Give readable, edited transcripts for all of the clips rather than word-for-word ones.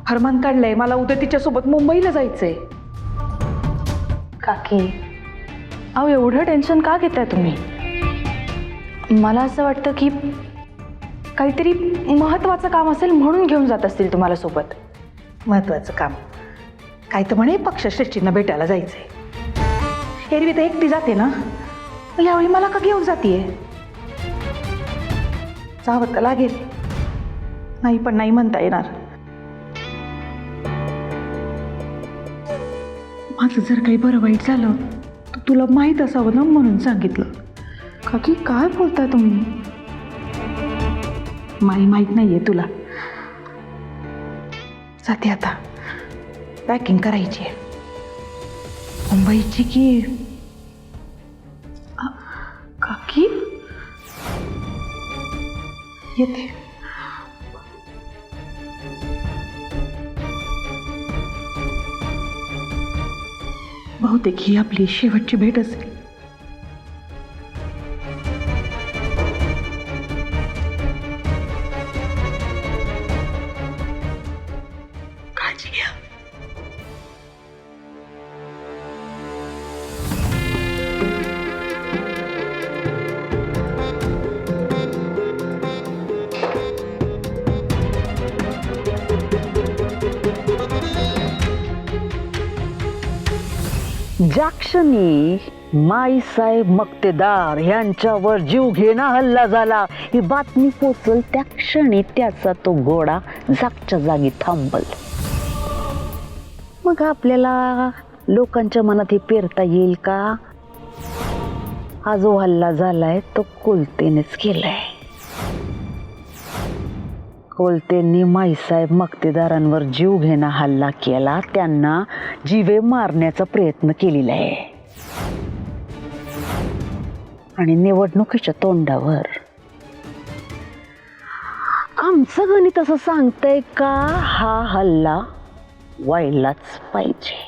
फरमान काढलंय, मला उद्या तिच्यासोबत मुंबईला जायचंय. काकी, अहो एवढं टेन्शन का घेताय तुम्ही? मला असं वाटतं की काहीतरी महत्त्वाचं काम असेल म्हणून घेऊन जात असतील तुम्हाला सोबत. महत्वाचं काम काय तर म्हणे, पक्षश्रेष्ठींना भेटायला जायचंय. एरवी तर एकटी जाते ना, यावेळी मला का घेऊन जातीये? जावं तर लागेल, नाही पण नाही म्हणता येणार. माझं जर काही बरं वाईट झालं तर तुला माहीत असावं ना, म्हणून सांगितलं. काकी काय बोलताय तुम्ही? माई माहीत नाहीये तुला. जाते आता, पॅकिंग करायची आहे. मुंबईची की काकी येते. बहुतेक ही आपली शेवटची भेट असेल. काळजी घ्या. ज्या क्षणी माईसाहेब मक्तेदार यांच्यावर जीव घेणा हल्ला झाला ही बातमी पोचल, त्या क्षणी त्याचा तो घोडा जागच्या जागी थांबल. मग आपल्याला लोकांच्या मनात हे पेरता येईल का, हा जो हल्ला झालाय तो कोलतेनेच केलाय. कोलतेंनी माईसाहेब मक्तेदारांवर जीव घेणा हल्ला केला, त्यांना जीवे मारण्याचा प्रयत्न केलेला आहे. आणि निवडणुकीच्या तोंडावर आमचं गणित असं सांगतंय का हा हल्ला व्हायलाच पाहिजे.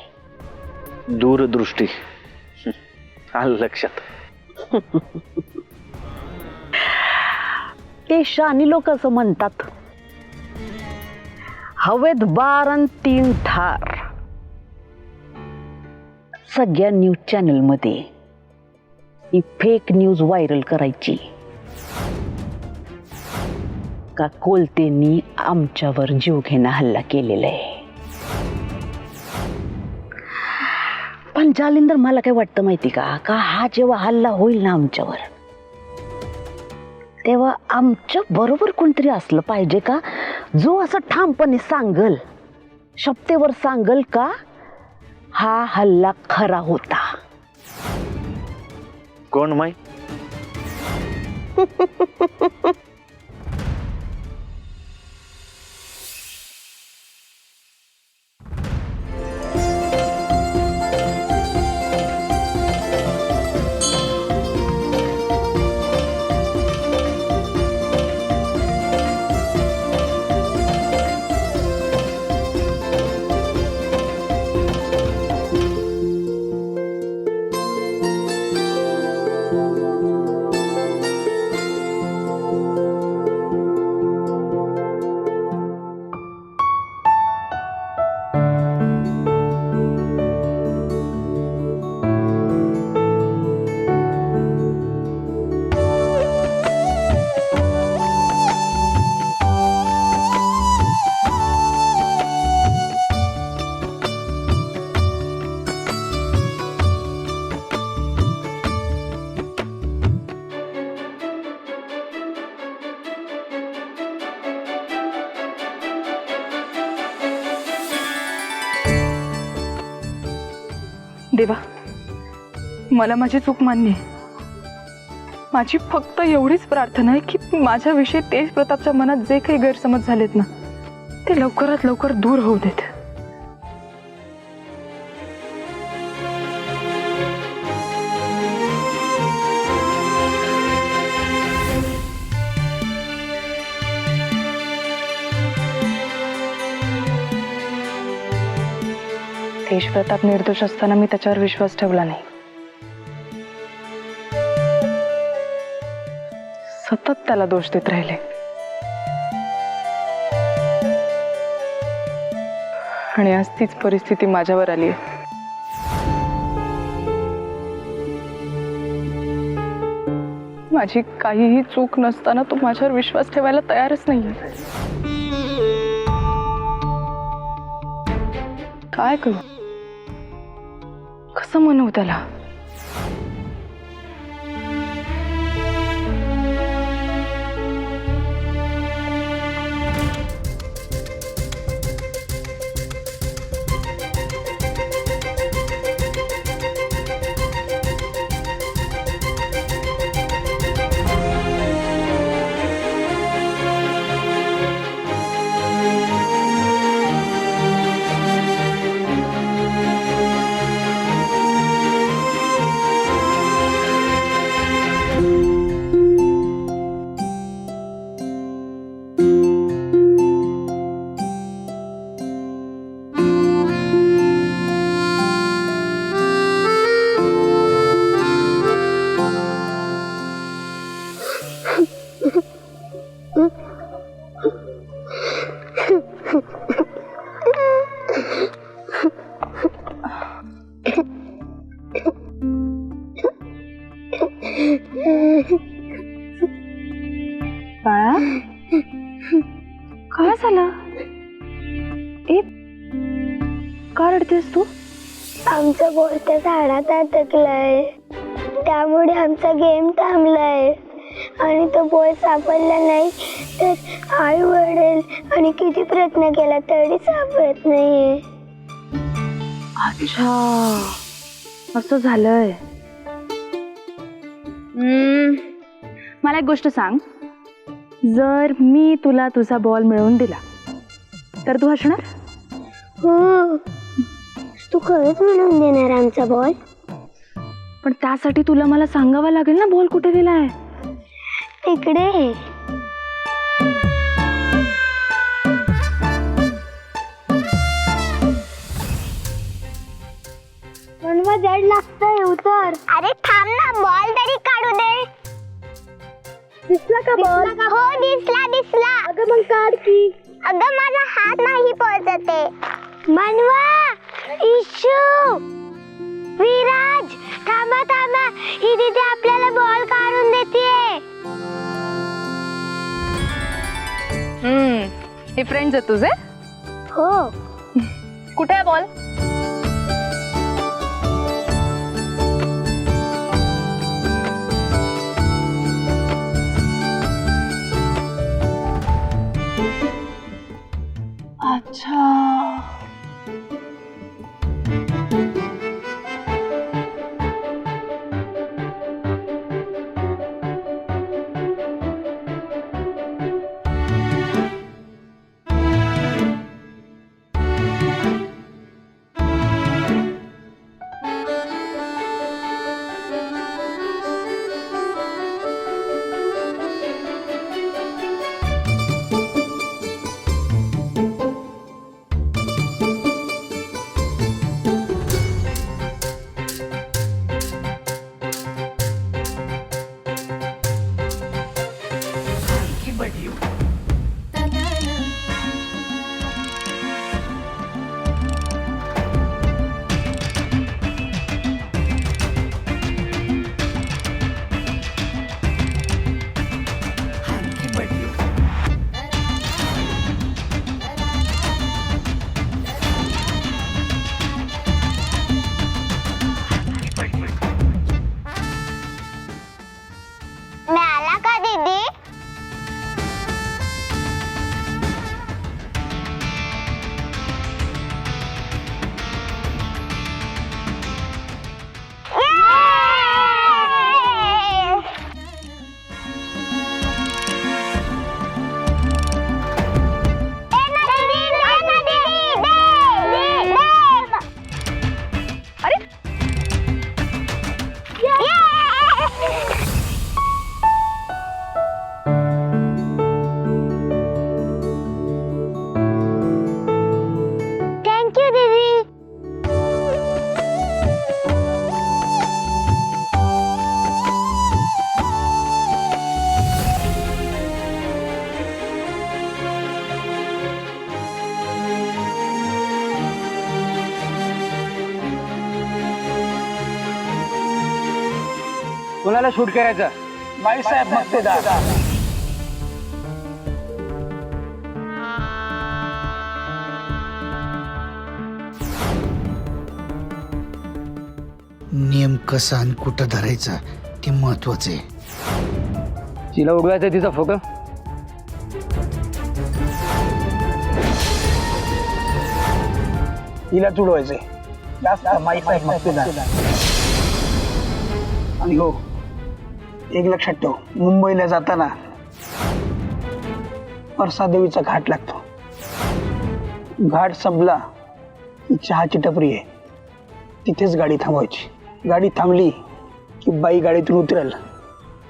दूरदृष्टी आलं लक्षात. ते शानी लोक असं म्हणतात, हवेत 12 आणि 3 ठार. सगळ्या न्यूज चॅनल मध्ये ही फेक न्यूज व्हायरल करायची का कोलतेंनी आमच्यावर जीव घेणा हल्ला केलेला आहे. पण जालिंदर, मला काय वाटतं माहिती का, का हा जेव्हा हल्ला होईल ना आमच्यावर, तेव्हा आमच्या बरोबर कोणतरी असलं पाहिजे का, जो असं ठामपणे सांगल, शपथेवर सांगल का हा हल्ला खरा होता. कोण माई? देवा, मला माझी चूक मान्य आहे. माझी फक्त एवढीच प्रार्थना आहे की माझ्याविषयी तेज प्रतापच्या मनात जे काही गैरसमज झालेत ना, ते लवकरात लवकर दूर होऊ देत. तेज प्रताप निर्दोष असताना मी त्याच्यावर विश्वास ठेवला नाही. सतत त्याला दोष देत राहिले. आणि आज तीच परिस्थिती माझ्यावर आली आहे. माझी काहीही चूक नसताना तू माझ्यावर विश्वास ठेवायला तयारच नाहीये. काय करू? कसं म्हणू त्याला? बाळा, काय झालं? ए, का रडतेस तू? आमचं बोल त्या झाडात अटकलंय, त्यामुळे आमचा गेम थांबलाय आणि तो बोल सापडला नाही तर आई वडील आणि किती प्रयत्न केला तरी सापडत नाहीये. अच्छा, असं झालंय. मला एक गोष्ट सांग, जर मी तुला तुझा बॉल मिळवून दिला तर तू हसणार? हो, तू खरंच मिळवून देणार आमचा बॉल? पण त्यासाठी तुला मला सांगावं लागेल ना बॉल कुठे गेलाय. तिकडे. मनवा जड लागतंय उतर. अरे थांब ना, बॉल तरी काढू दे. दिसला का बॉल? हो दिसला दिसला. अगं मग काढ की. अगं माझा हात नाही पोहोचत आहे. मनवा, इशू, विराज, थांबा थांबा, ही दीदी आपल्याला बॉल काढून देतेय. हे फ्रेंड्स आहेत तुझे? हो. कुठे आहे बॉल? अच्छा, कोणाला शूट करायचं? बाईसाहेब मक्तेदार. नेमकं सान कुठं धरायचं ते महत्वाचं आहे. तिला उडवायचा तिचा फोटो. तिला उडवायचंय जास्त बाईसाहेब मक्तेदार. आणि हो, एक लक्षात ठेव, मुंबईला जाताना परसादेवीचा घाट लागतो. घाट संपला की चहाची टपरी आहे, तिथेच गाडी थांबवायची. गाडी थांबली की बाई गाडीतून उतरेल,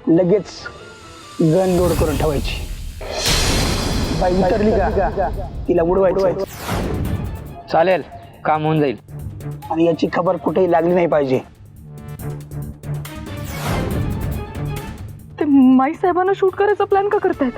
लगेच गन लोड करून ठेवायची. बाई उतरली का तिला उडवायचं. चालेल, काम होऊन जाईल. आणि याची खबर कुठेही लागली नाही पाहिजे. ते माई साहेबांना शूट करायचा प्लॅन का करतायत?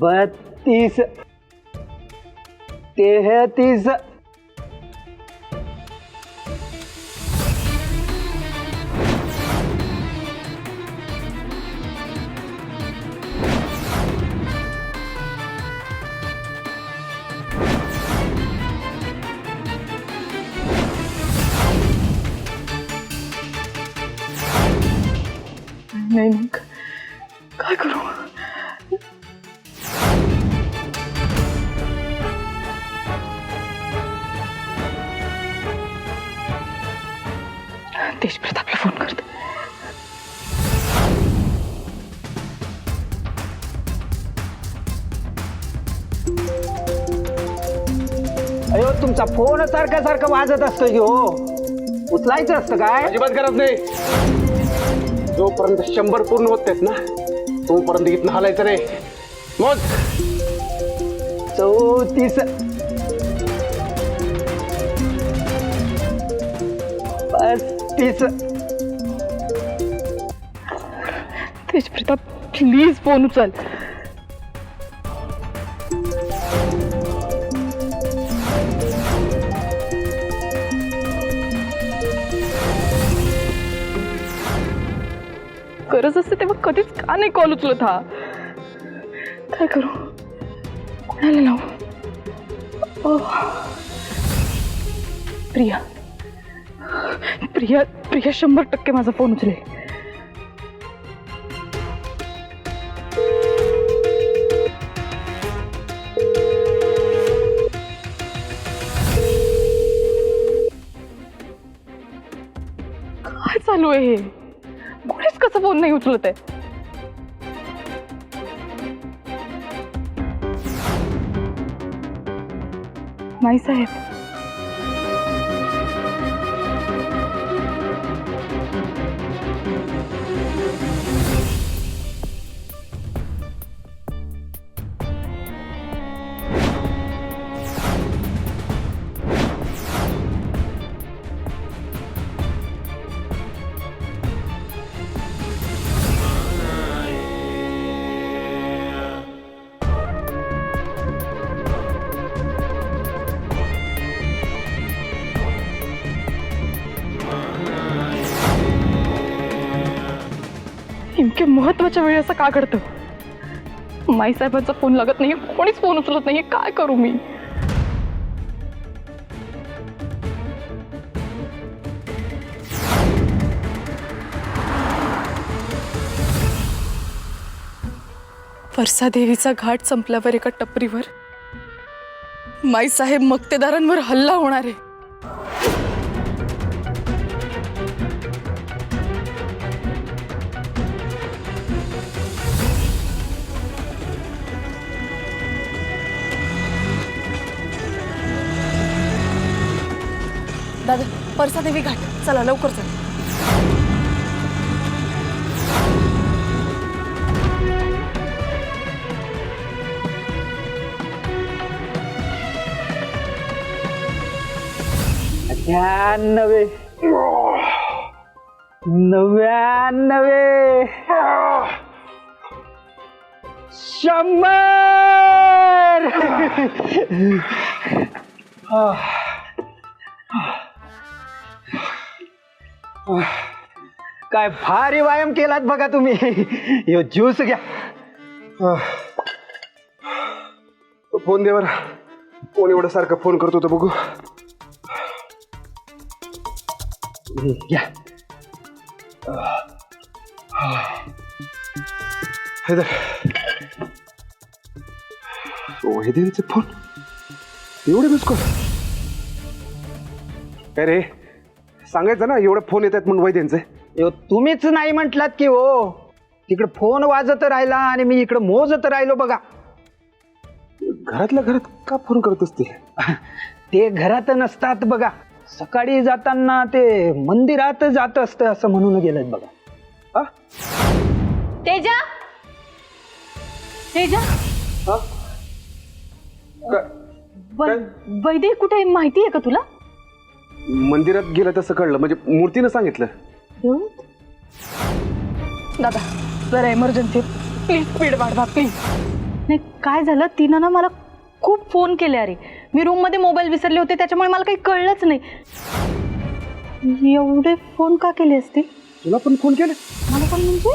बत्तीस 33 नाही नाही, काय करू? तेजप्रतापला फोन करते. अयो, तुमचा फोन सारखा सारखा वाजत असतो की हो, उचलायचं असतं काय? अजिबात गरज नाही. जोपर्यंत 100 पूर्ण होत आहेत ना, तोपर्यंत इथनं हलायचं रे. मोज. 34 35 तेजप्रताप प्लीज फोन उचल. गरज असते तेव्हा कधीच का नाही कॉल उचलत हा? काय करू? कोणाला लावू? प्रिया प्रिया प्रिया 100% माझा फोन उचलेल. काय चालू आहे हे? कोणीच कसं फोन नाही उचलत आहे? माई साहेब, नेमके महत्वाच्या वेळी असं का घडतं? माई साहेबांचा फोन लागत नाही, कोणीच फोन उचलत नाहीये. काय करू मी? वर्षादेवीचा घाट संपल्यावर एका टपरीवर माई साहेब मक्तेदारांवर हल्ला होणार आहे. दादा, परसादेवी घाट, चला लवकर चला. 99 100. काय भारी व्यायाम केलात बघा तुम्ही. यो ज्यूस घ्या. फोन दे बरं. कोण एवढं सारखं फोन करतो तर बघू. घ्या. हे धर. वैद्यांचे फोन एवढे मिस कॉल. काय रे सांगायचं ना एवढे फोन येतात म्हणून वैद्यांचे. यो तुम्हीच नाही म्हटलात की हो. तिकडे फोन वाजत राहिला आणि मी इकडे मोजत राहिलो बघा. घरातल्या घरात का फोन करत असतील. ते घरात नसतात बघा. सकाळी जाताना ते मंदिरात जात असतं असं म्हणून गेलं बघा. तेजा तेजा वैद्य कुठे आहे माहिती आहे का तुला? मंदिरात गेलं तसं कळलं. म्हणजे मूर्तीनं सांगितलं. दादा जरा इमर्जन्सी प्लीज स्पीड वाढवा प्लीज. नाही काय झालं तिनं ना मला खूप फोन केले. अरे मी रूम मध्ये मोबाईल विसरले होते त्याच्यामुळे मला काही कळलंच नाही. एवढे फोन का केले असतील? तुला पण फोन केले? मला पण म्हणजे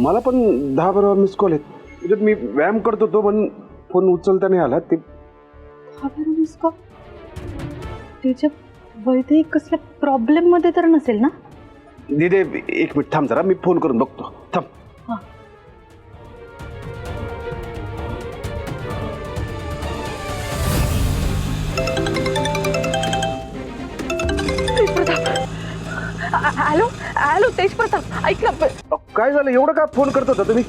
मला पण 10-12 मिस कॉल आहेत. म्हणजे मी व्यायाम करत होतो पण फोन उचलता नाही आला. ते त्याच्या वैद्य कसल्या प्रॉब्लेम मध्ये तर नसेल ना? दिदे 1 मिनिट थांब जरा. मी फोन करून बघतो. थांब. हॅलो हॅलो तेज प्रताप ऐक ना. काय झालं एवढं का फोन करत होता तुम्ही?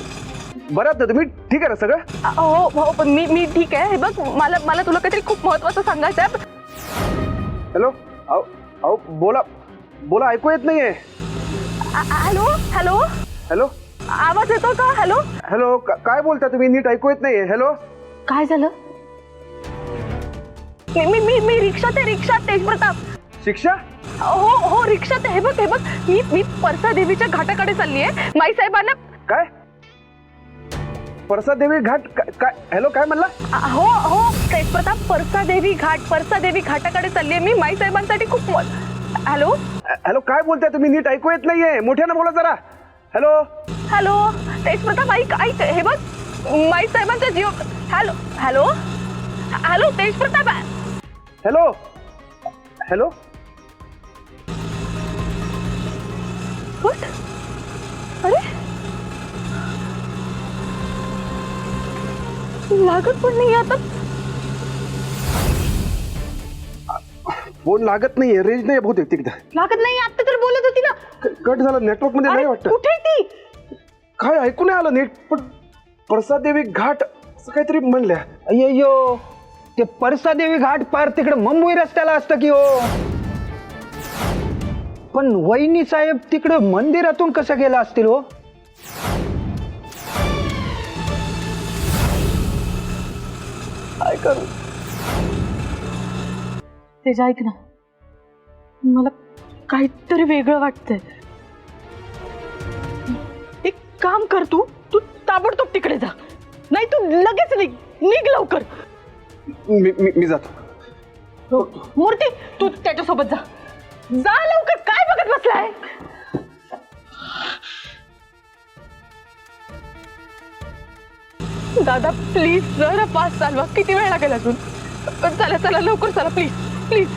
बरं आता तुम्ही ठीक आहे ना सगळं? हो हो पण मी ठीक आहे. हे बघ मला तुला काहीतरी खूप महत्वाचं सांगायचं आहे. हॅलो अहो बोला बोला. ऐकू येत नाहीये. हॅलो हॅलो हॅलो आवाज येतो का? हॅलो हॅलो काय बोलता तुम्ही? नीट ऐकू येत नाहीये. हॅलो काय झालं? मी रिक्षात आहे. रिक्षात तेज प्रताप. शिक्षा? हो हो रिक्षात आहे. हे बघ मी परसा देवीच्या घाटाकडे चालली आहे. माई साहेबांना काय परसादेवी घाट काय? हॅलो काय म्हणला? हो हो तेज प्रताप परसा देवी घाटाकडे चालली आहे मी. माई साहेबांसाठी खूप हॅलो हॅलो काय बोलताय तुम्ही? नीट ऐकू येत नाहीये. मोठ्यानं बोला जरा. हॅलो हॅलो तेज प्रताप ऐक हे बघ माई साहेबांचा जीव. हॅलो हॅलो हॅलो तेज प्रताप. Hello hello What? अरे लागत पण नाही आता. फोन लागत नाहीये. रेंज नाही बहुतेक तिकडे. लागत नाही आता तर बोलत होती ना. कट झालं. नेटवर्क मध्ये नाही वाटतं. कुठे ती? काय ऐकू नाही आलं नीट. पण परसादेवी घाट असं काहीतरी म्हणल्या. अय्यो ते परसादेवी घाट पार तिकडे मुंबई रस्त्याला असतं की हो. पण वहिनी साहेब तिकडे मंदिरातून कसं गेला असतील हो? काय करू? तेजा ऐक ना मला काहीतरी वेगळं वाटतंय. एक काम कर तू ताबडतोब तिकडे जा. नाही तू लगेच निघ लवकर. मी जातो. मूर्ती तू त्याच्यासोबत जा लवकर. काय बघत बसलाय? दादा प्लीज जरा फास्ट चालवा. किती वेळ लागेल अजून? चला लवकर चला प्लीज प्लीज.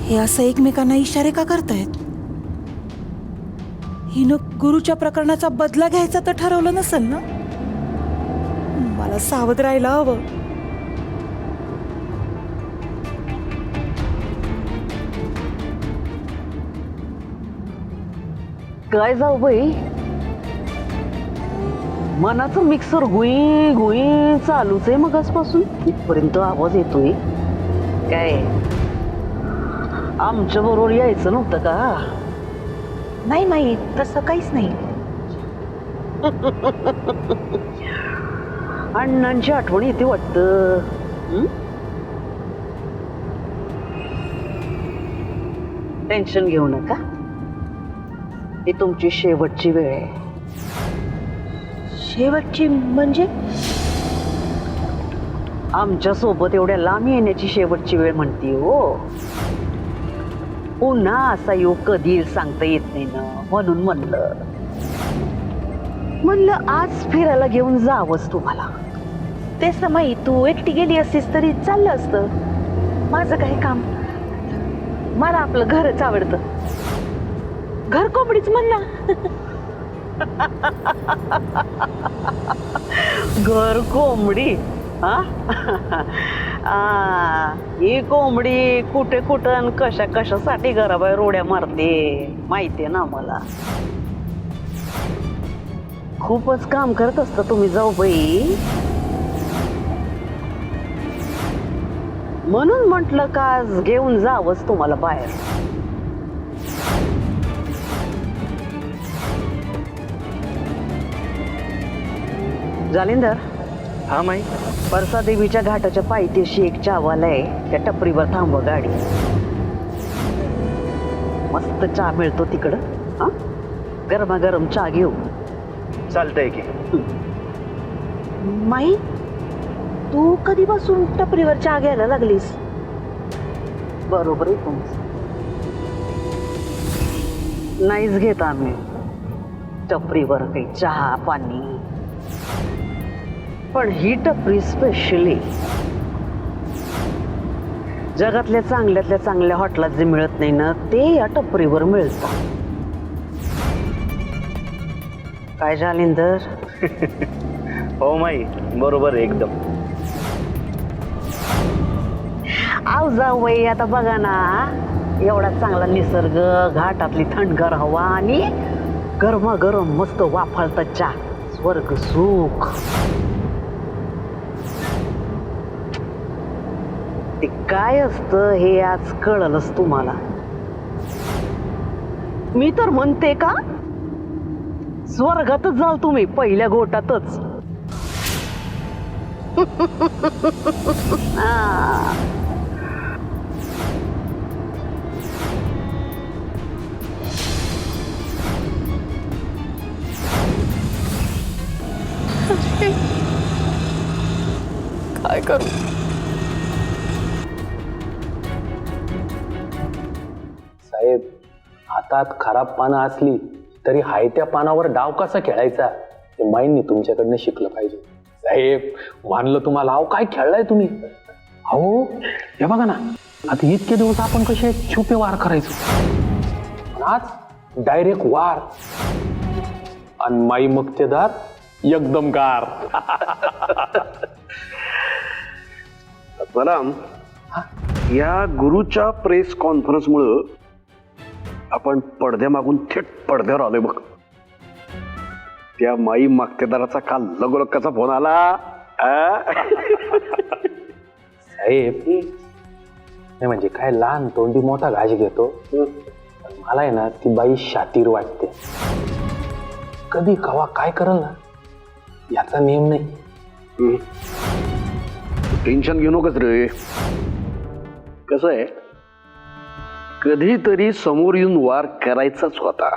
हे असं एकमेकांना इशारे का करतायत? हिनं गुरुच्या प्रकरणाचा बदला घ्यायचा तर ठरवलं नसेल ना. मला सावध राहायला हवं. काय जाऊ बाई, मनाचं मिक्सर गुई गुई चालूच आहे मगासपासून. इथपर्यंत आवाज येतोय. काय आमच्या बरोबर यायचं नव्हतं का? नाही माहीत, तसं काहीच नाही. अण्णांची आठवण येते वाटतं. टेन्शन घेऊ नका, ही तुमची शेवटची वेळ आहे. शेवटची म्हणजे? आमच्या सोबत एवढ्या लांब येण्याची शेवटची वेळ म्हणते हो. पुन्हा असा योग कधी येईल सांगता येत नाही ना, म्हणून म्हणलं आज फिरायला घेऊन जावंच तुम्हाला. तेच ना माई, तू एकटी गेली असतीस तरी चाललं असतं. माझं काही काम, मला आपलं घरच आवडतं. घर कोंबडीच म्हण ना. घर कोंबडी? हा ही कोंबडी कुठे कुठं कशा कशासाठी घराबाहेर उड्या मारते माहितीये ना मला. खूपच काम करत असता तुम्ही जाऊ बाई. म्हणून म्हटलं का आज घेऊन जावंच तुम्हाला बाहेर. जालिंदर, हा माई. परसा देवीच्या घाटाच्या पायथ्याशी एक चहावाला आहे, त्या टपरीवर थांबवा गाडी. मस्त चहा मिळतो तिकडं. हा, गरमागरम चहा घेऊ. चालतंय की. माई, तू कधीपासून टपरीवर चहा घ्यायला लागलीस? बरोबर आहे तुमचं. नाहीच घेत आम्ही टपरीवर काही चहा पाणी, पण ही टपरी स्पेशली जगातल्या चांगल्यातल्या चांगल्या हॉटेलात जे मिळत नाही ना, ते या टपरीवर मिळतं. काय जालिंदर? हो माई, बरोबर आहे एकदम. आव जाऊ बाई, आता बघा ना, एवढा चांगला निसर्ग, घाटातली थंडगार हवा आणि गरमागरम मस्त वाफाळता चहा, स्वर्ग सुख. ते काय असतं हे आज कळलंच तुम्हाला. मी तर म्हणते का स्वर्गातच जाल तुम्ही पहिल्या घोटातच. काय करू? साहेब, हातात खराब पानं असली तरी हाय त्या पानावर डाव कसा खेळायचा हे माईंनी तुमच्याकडनं शिकलं पाहिजे. साहेब, मानलं तुम्हाला. अहो काय खेळलाय तुम्ही. अहो हे बघा ना, आता इतके दिवस आपण कसे छुपे वार करायचो, आज डायरेक्ट वार. आणि माई मक्तेदार एकदम गार. सलाम. या गुरुच्या प्रेस कॉन्फरन्स मुळे आपण पडद्यामागून थेट पडद्यावर आलोय बघ. त्या माई मागतेदाराचा काल लगोलक्काचा फोन आला. साहेब, नाही म्हणजे काय लहान तोंडी मोठा घास घेतो. मला आहे ना ती बाई शातीर वाटते. कधी कवा काय करल ना याचा नियम नाही. टेन्शन घेऊ नकोस रे. कसं आहे, कधीतरी समोर येऊन वार करायचाच होता,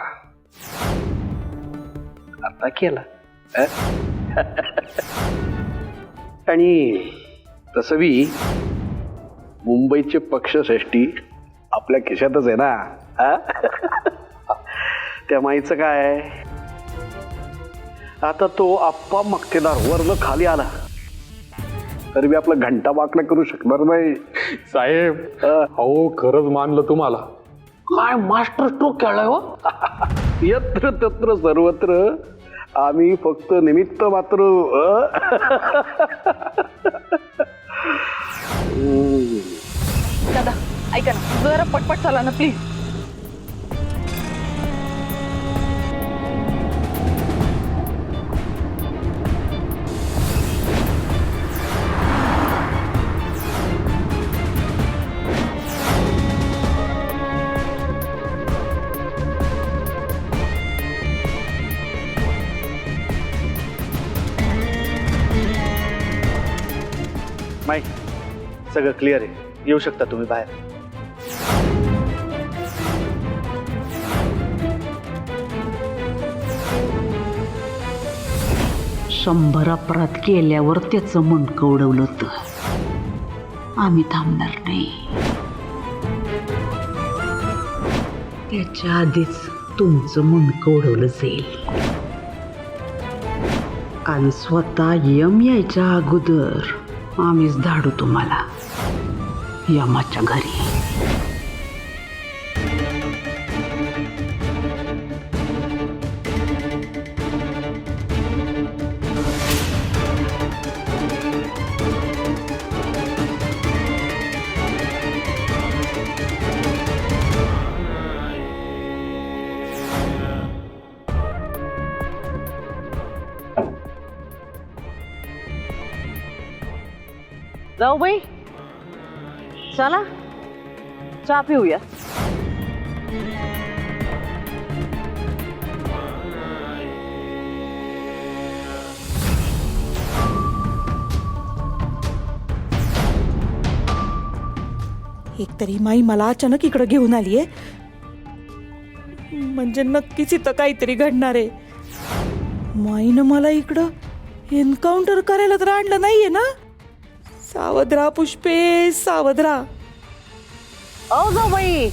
आता केला. आणि तसं बी मुंबईचे पक्षश्रेष्ठी आपल्या खिशातच आहे ना. त्या माईचं काय, आता तो आप्पा मक्तेदार वरनं खाली आला तरी बी आपला घंटा वाकडा करू शकणार नाही. साहेब, अहो खरंच मानलं तुम्हाला. काय मास्टर स्ट्रोक खेळलाय हो. यत्र तत्र सर्वत्र आम्ही फक्त निमित्त मात्र. दादा ऐका ना, जरा पटपट चला ना प्लीज. माई सगळं क्लिअर आहे, येऊ शकता तुम्ही बाहेर. शंभर अपराध केल्यावर त्याचं मुंडकं उडवलं होतं. आम्ही थांबणार नाही. त्याच्या आधीच तुमचं मुंडकं उडवलं जाईल. आणि स्वतः यम यायच्या अगोदर आम्हीच धाडू तुम्हाला यमाच्या घरी. जाऊ बाई, चला चहा पिऊया. एकतरी माई मला अचानक इकडं घेऊन आलीये, म्हणजे नक्कीच इथं काहीतरी घडणार आहे. माईनं मला इकडं एन्काउंटर करायला तर आणलं नाहीये ना. सावध राहा पुष्पे, सावध राहा. ओ जाऊ बाई,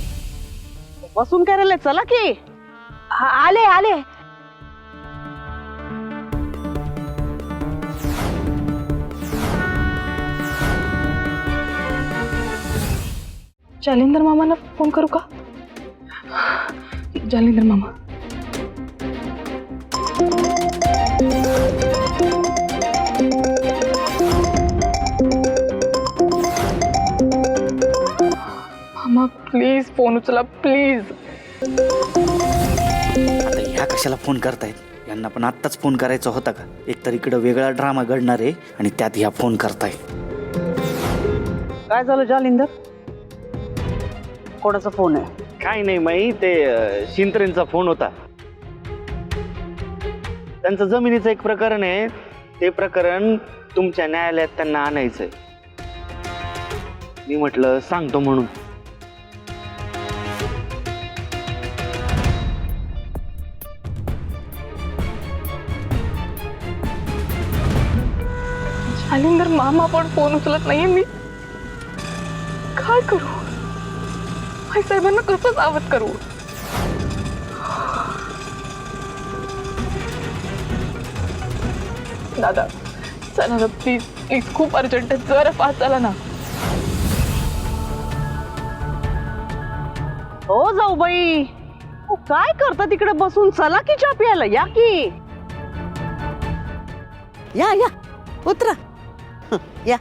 बसून करायला चला की. आले आले. जालिंदर मामांना फोन करू का? जालिंदर मामा. मामा प्लीज फोन उचला प्लीज. आता ह्या कशाला फोन करतायत? यांना पण आत्ताच फोन करायचा होता का? एकतर इकडं वेगळा ड्रामा घडणार आहे आणि त्यात ह्या फोन करताय. काय झालं जालिंदर? कोणाचा फोन आहे? काय नाही माई, ते शिंत्रेंचा फोन होता. त्यांचं जमिनीचं एक प्रकरण आहे, ते प्रकरण तुमच्या न्यायालयात त्यांना आणायचंय. मी म्हटलं सांगतो म्हणून. जालिंदर मामा पण फोन उचलत नाहीये. मी काय करू? आई साहेबांना कसं सावध करू? दादा चला ना प्लीज प्लीज, खूप अर्जंट आहे, जरा फास्ट चला ना. हो जाऊ बाई, काय करता तिकडे बसून? चला की चहा प्यायला. या की. या या उतरा. या.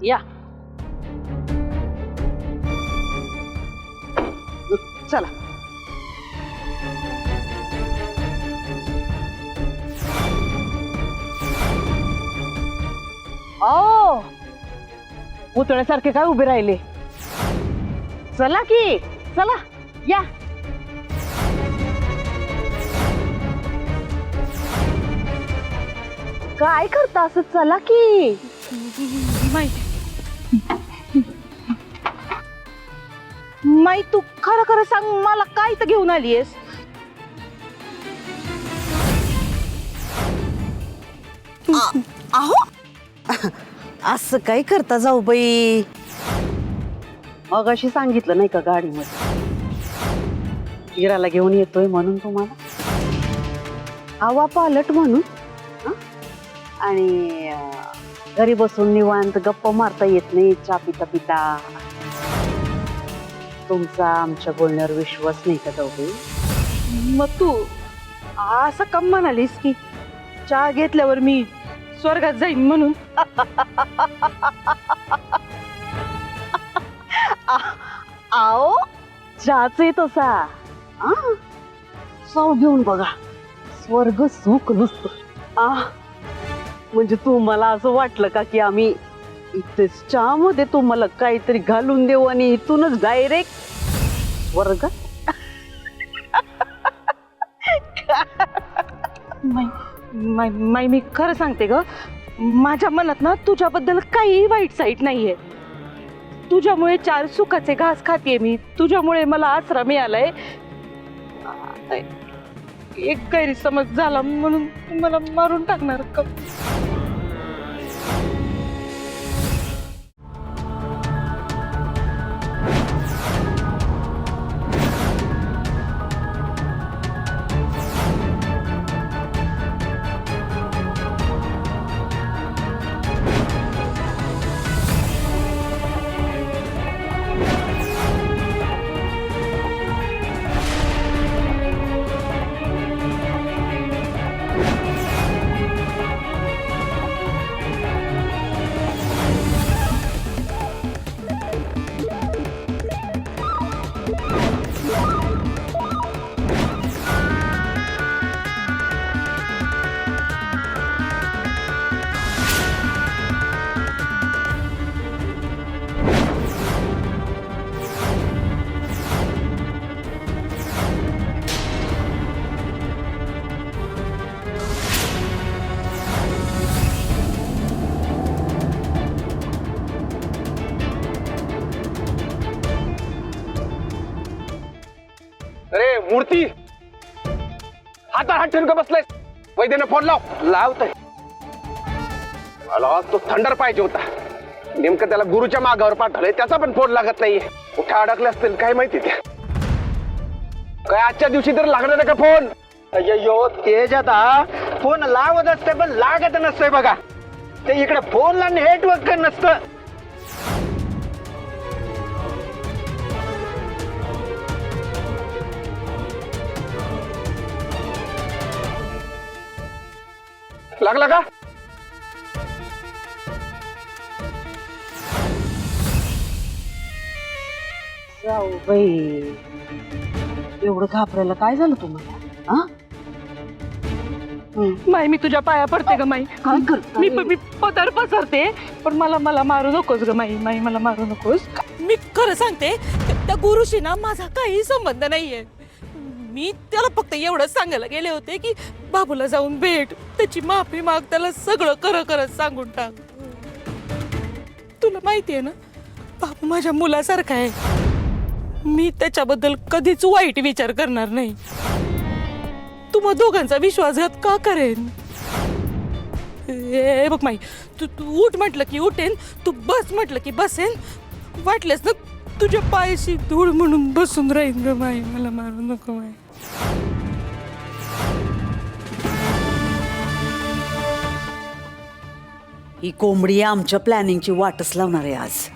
या चला. ओ पुतळ्यासारखे काय उभे राहिले? चला की, चला या. काय करता असं? चला की. माई तू खरं खरं सांग, मला काय तर घेऊन आलीयस? आहो असं काय करता जाऊ बाई? मगाशी सांगितलं नाही का गाडीमध्ये हिराला घेऊन येतोय म्हणून तुम्हाला? हवा पालट म्हणून. आणि घरी बसून निवांत गप्पा मारता येत नाही चहा पिता पिता. तुमचा आमच्या बोलण्यावर विश्वास नाही का जाऊ? मग तू असं कम म्हणालीस की चहा घेतल्यावर मी स्वर्गात जाईन म्हणून? आओ चहाच आहे तसा. आ? चव घेऊन बघा, स्वर्ग सुख नुसतं. म्हणजे तुम्हाला असं वाटलं का की आम्ही इथेच चहामध्ये तुम्हाला काहीतरी घालून देऊ आणि इथूनच डायरेक्ट स्वर्गात? माई मी खरं सांगते ग, माझ्या मनात ना तुझ्याबद्दल काही वाईट साईट नाहीये. तुझ्यामुळे 4 सुखाचे घास खाते मी, तुझ्यामुळे मला आसरा मिळालाय. एक गैरसमज झाला म्हणून मला मारून टाकणार का? अरे मूर्ती, हातात हात ठेवून का बसलाय? वैद्याने फोन लावतोय. मला तो थंडर पाहिजे होता. नेमकं त्याला गुरुच्या मागावर पाठवलंय, त्याचा पण फोन लागत नाहीये. कुठे अडकले असतील काय माहिती. त्या काय आजच्या दिवशी तर लागणार का फोन? अय्यो तेज आता फोन लावत असते पण लागत नसतोय बघा. ते इकडे फोनला नेटवर्क नसतं. लागला का? जाऊ बाई, एवढं घाबरायला काय झालं तुम्हाला? माई मी तुझ्या पाया पडते ग माई. काय करता? मी पदर पसरते, पण मला मारू नकोस ग माई. मला मारू नकोस. मी खरं सांगते, त्या गुरुशी ना माझा काही संबंध नाहीये. मी त्याला फक्त एवढंच सांगायला गेले होते की बाबूला जाऊन भेट, त्याची माफी माग, त्याला सगळं करत सांगून टाक. तुला माहितीये ना, बाबू माझ्या मुलासारखा आहे. मी त्याच्याबद्दल कधीच वाईट विचार करणार नाही. तू मग दोघांचा विश्वासघात का करेन? ए बघ माई, तू उठ म्हटलं की उठेन, तू बस म्हटलं की बसेन. वाटलेस ना तुझ्या पायाशी धूळ म्हणून बसून राहीन ग माई. मला मारू नको माई. ही कोंबडी आमच्या प्लॅनिंगची वाटच लावणार आहे आज.